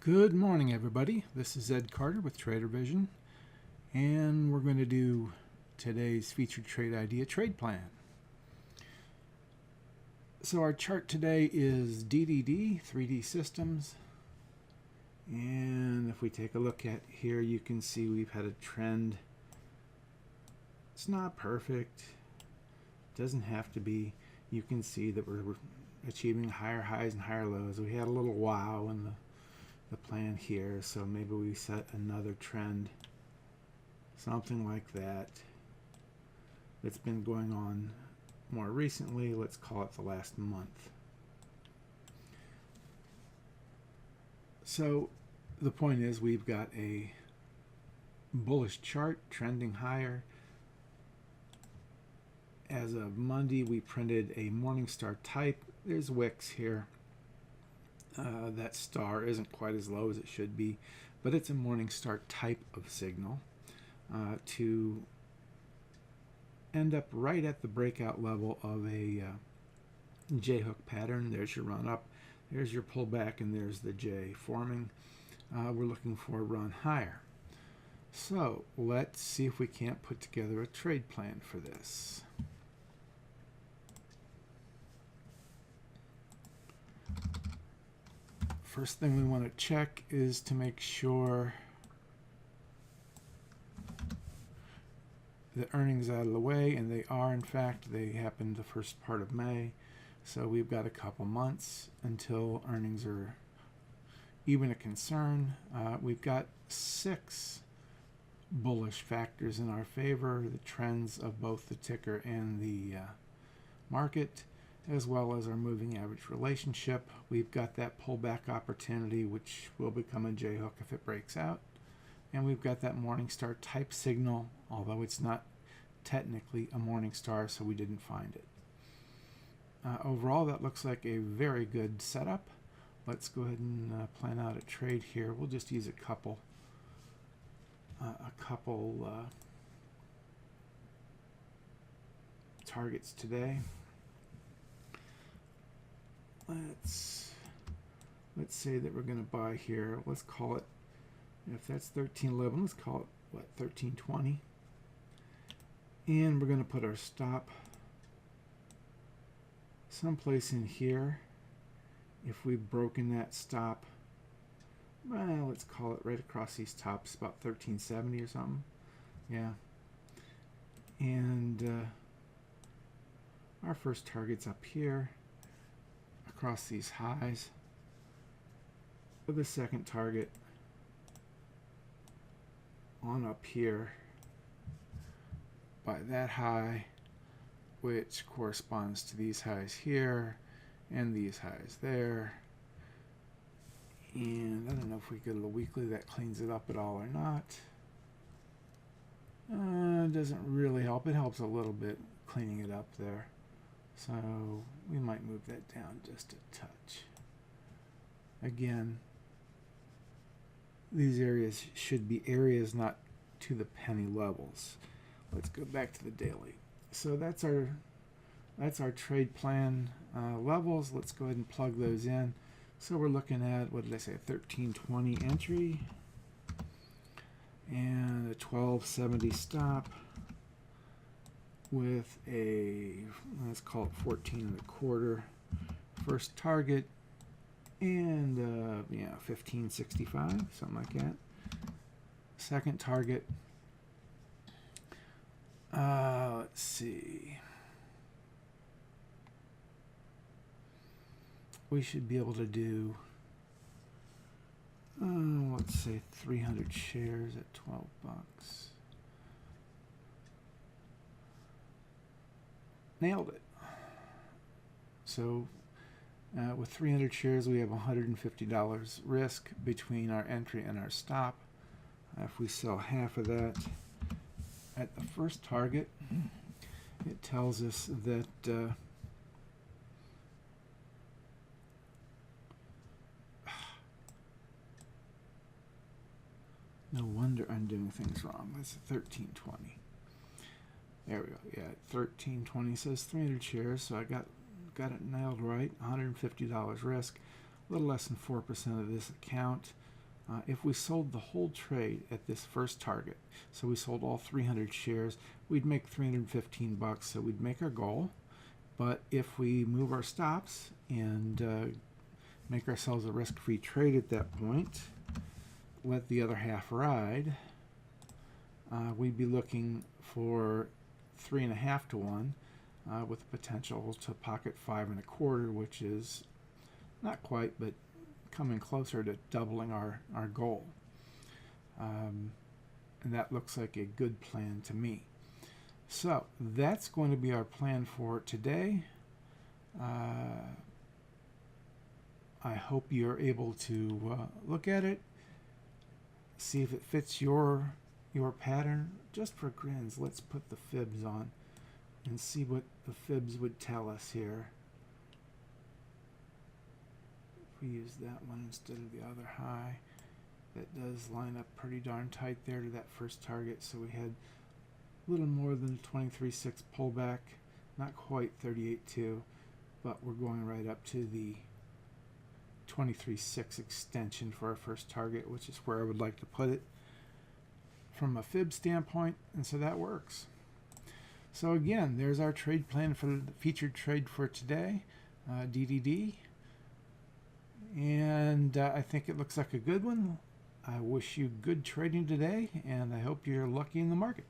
Good morning, everybody. This is Ed Carter with Trader Vision, and we're going to do today's featured trade idea trade plan. So our chart today is DDD 3D Systems, and if we take a look at here, you can see we've had a trend. It's not perfect, doesn't have to be. You can see that we're achieving higher highs and higher lows. We had a little wow in the plan here, so maybe we set another trend, something like that, that's been going on more recently. Let's call it the last month. So the point is, we've got a bullish chart trending higher. As of Monday, we printed a Morningstar type. There's wicks here. That star isn't quite as low as it should be, but it's a Morningstar type of signal to end up right at the breakout level of a J-hook pattern. There's your run up, there's your pullback, and there's the J forming. We're looking for a run higher. So let's see if we can't put together a trade plan for this. First thing we want to check is to make sure the earnings out of the way, and they are. In fact, they happened the first part of May, so we've got a couple months until earnings are even a concern. We've got 6 bullish factors in our favor: the trends of both the ticker and the market, as well as our moving average relationship. We've got that pullback opportunity, which will become a J-hook if it breaks out. And we've got that Morningstar type signal, although it's not technically a Morningstar, so we didn't find it. Overall, that looks like a very good setup. Let's go ahead and plan out a trade here. We'll just use a couple targets today. Let's say that we're going to buy here. Let's call it, if that's 13.11, let's call it, what, 13.20. And we're going to put our stop someplace in here. If we've broken that stop, well, let's call it right across these tops, about 13.70 or something. Yeah. And our first target's up here, across these highs, with the second target on up here by that high, which corresponds to these highs here and these highs there. And I don't know if we go to the weekly, that cleans it up at all or not. It doesn't really help. It helps a little bit cleaning it up there. So we might move that down just a touch. Again, these areas should be areas, not to the penny levels. Let's go back to the daily. So that's our trade plan levels. Let's go ahead and plug those in. So we're looking at, what did I say, a 13.20 entry and a 12.70 stop, with a, let's call it 14.25 first target, and 15.65, something like that. Second target, let's see, we should be able to do, let's say 300 shares at 12 bucks. Nailed it. So with 300 shares, we have $150 risk between our entry and our stop. If we sell half of that at the first target, it tells us that no wonder I'm doing things wrong. That's 13.20. There we go. Yeah, 13.20 says 300 shares, so I got it nailed right. $150 risk, a little less than 4% of this account. If we sold the whole trade at this first target, so we sold all 300 shares, we'd make 315 bucks, so we'd make our goal. But if we move our stops and make ourselves a risk-free trade at that point, let the other half ride, we'd be looking for 3.5 to 1 with the potential to pocket 5 1/4, which is not quite, but coming closer to doubling our goal. And that looks like a good plan to me. So that's going to be our plan for today. I hope you're able to look at it, see if it fits your pattern. Just for grins, let's put the fibs on and see what the fibs would tell us here. If we use that one instead of the other high, that does line up pretty darn tight there to that first target. So we had a little more than 23.6 pullback, not quite 38.2, but we're going right up to the 23.6 extension for our first target, which is where I would like to put it from a fib standpoint, and so that works. So again, there's our trade plan for the featured trade for today, DDD, and I think it looks like a good one. I wish you good trading today, and I hope you're lucky in the market.